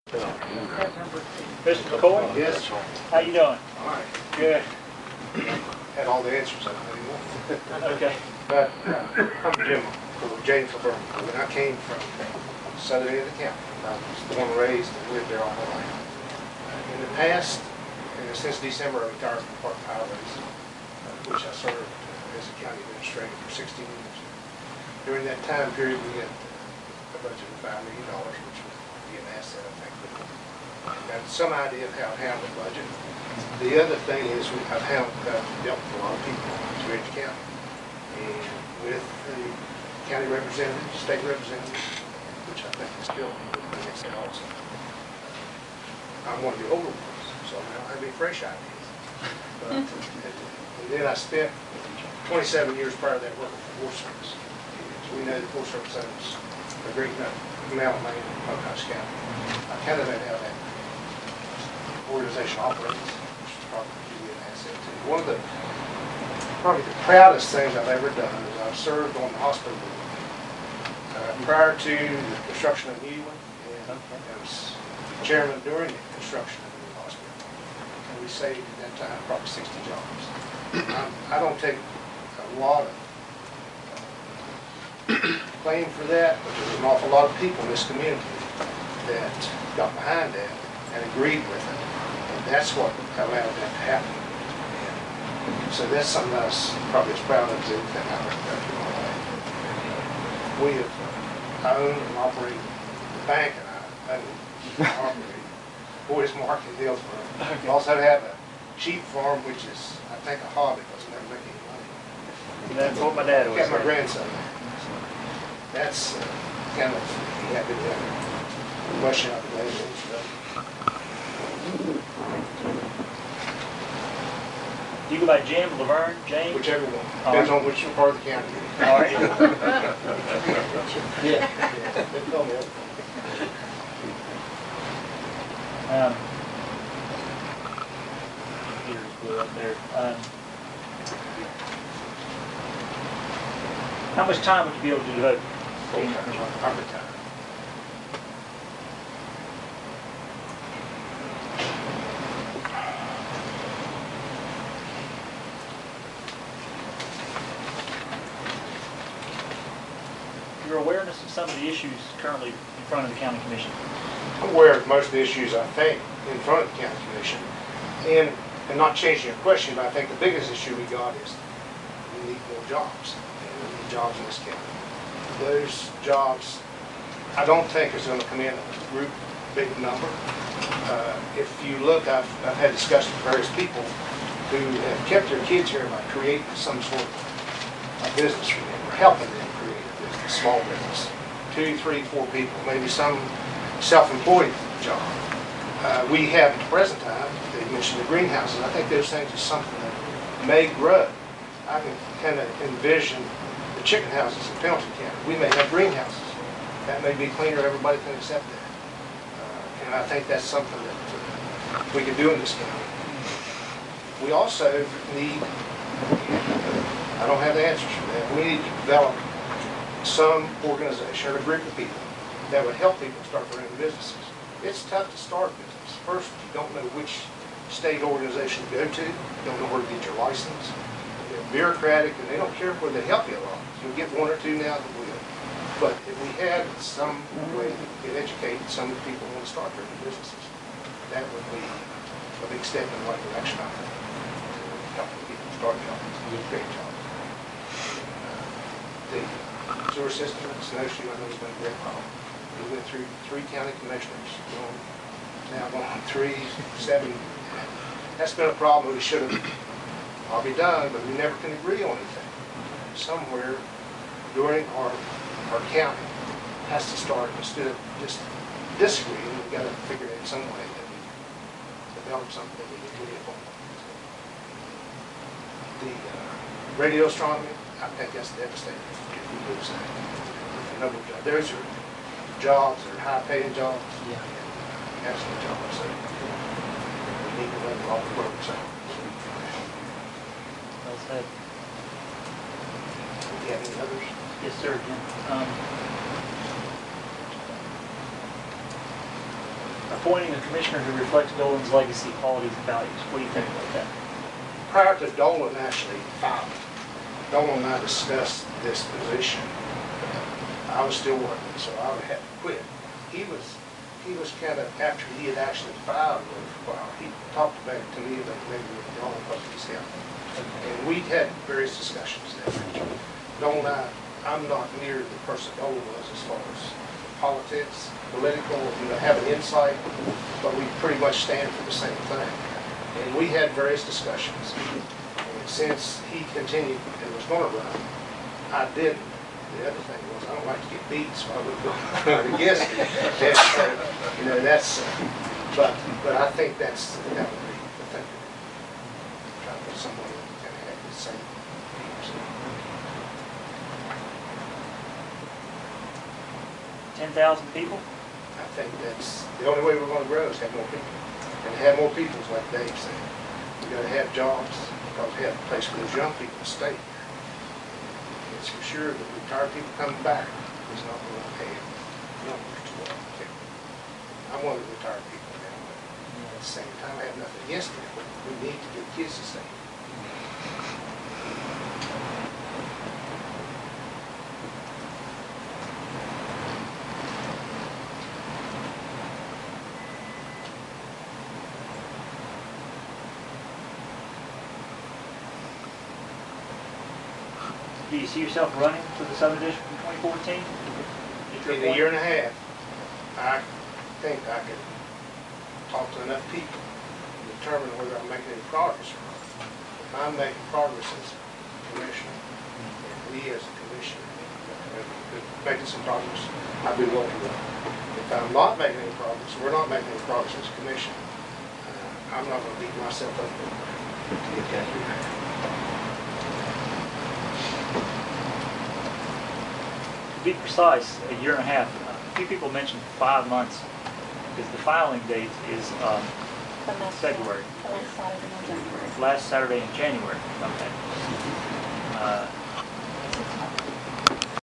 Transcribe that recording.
Mr. McCoy? Yes. How you doing? All right. Good. Had all the answers I anymore. Okay. But I'm Jim for James Burton. When I came from southern end of the county, I was born and raised and lived there all my life. In the past, since December, I retired from Park Highways, which I served as a county administrator for 16 years. During that time period, we had a budget of $5 million, which would be an asset, I think. Got some idea of how to handle the budget. The other thing is I've dealt with a lot of people in Ridge County, and with the county representatives, state representatives, which I think is still the next thing also. I'm one of the older ones, so I don't have any fresh ideas. But, and then I spent 27 years prior to that working for the Forest Service. So we know the Forest Service owns a great amount of land in Pocahontas County. I kind of know how that organization operates, which is probably an asset too. One of the probably the proudest things I've ever done is I've served on the hospital board prior to the construction of the new one, and I was chairman during the construction of the new hospital. And we saved at that time probably 60 jobs. I don't take a lot of claim for that, but there's an awful lot of people in this community that got behind that and agreed with it. And that's what allowed that to happen. And so that's something I was probably as proud of as anything I've ever done in my life. We have owned and operated the bank, and I own and operate Boys Market in Hillsborough. We also have a sheep farm, which is, I think, a hobby because we never make any money. That's what my dad always Got my said. grandson. That's kind of happy to brush out the labels. Do you go by Jim, Laverne, James? Whichever one. Depends on which part of the county you're in. All right. Yeah. They call me up. Peter's blue up there. How much time would you be able to devote? I'm retired. Your awareness of some of the issues currently in front of the county commission. I'm aware of most of the issues, I think, in front of the county commission. And not changing your question, but I think the biggest issue we got is we need more jobs. And we need jobs in this county. Those jobs, I don't think is going to come in a group big number. If you look, I've had discussions with various people who have kept their kids here by creating some sort of business for them, or helping them create a business, small business. 2, 3, 4 people, maybe some self-employed job. We have at the present time, they mentioned the greenhouses. I think those things are something that may grow. I can kind of envision the chicken houses in Pendleton County. We may have greenhouses. That may be cleaner, everybody can accept that. And I think that's something that we can do in this county. We also need, I don't have the answers for that, we need to develop some organization or a group of people that would help people start their own businesses. It's tough to start a business. First, you don't know which state organization to go to. You don't know where to get your license. They're bureaucratic, and they don't care whether they help you a lot. You'll get 1 or 2 now that will. But if we had some way to educate some people who want to start their own businesses, that would be a big step in the right direction, I think, to helping people start jobs. Do a great job. The sewer system at Snowshoe, I know, has been a great problem. We went through 3 county commissioners, now going on 3, 7. That's been a problem we should have probably done, but we never can agree on anything. Somewhere during our county has to start, instead of just disagreeing, we've got to figure out some way that we develop something that we can agree upon. The radio astronomy, I think that's devastating if we lose that. You know, those are jobs, they're high-paying jobs, excellent jobs. So we need to let all the work. So. Well said. Do you have any others? Yes, sir, Jim. appointing a commissioner who reflects Dolan's legacy, qualities, and values. What do you think about that? Prior to Dolan actually filed, Dolan and I discussed this position. I was still working, so I would have to quit. He was kind of, after he had actually filed for a while, he talked about it to me about maybe with Dolan because of his health. And we had various discussions there. Dolan and I'm not near the person Dolan was as far as politics, political, have an insight, but we pretty much stand for the same thing. And we had various discussions. And since he continued and was going to run, I didn't. The other thing was I don't like to get beat, so I would go against it. That's, but I think that would be the thing. Try to put someone in that had the same views. 10,000 people? I think that's the only way we're going to grow is have more people. And to have more people is like Dave said. We got to have jobs because we have a place for those young people to stay. It's for sure that retired people coming back is not going to have numbers to what I'm one of the retired people now. At the same time, I have nothing against it. We need to get kids to stay. Do you see yourself running for the Southern District in 2014? In a year and a half, I think I could talk to enough people and determine whether I'm making any progress or not. If I'm making progress as a commissioner, and we as a commission are making some progress, I'll be willing to run. If I'm not making any progress, we're not making any progress as a commission, I'm not going to beat myself up to get that here. To be precise, a year and a half. A few people mentioned 5 months because the filing date is February. The last Saturday in January. Last Saturday in January. Okay.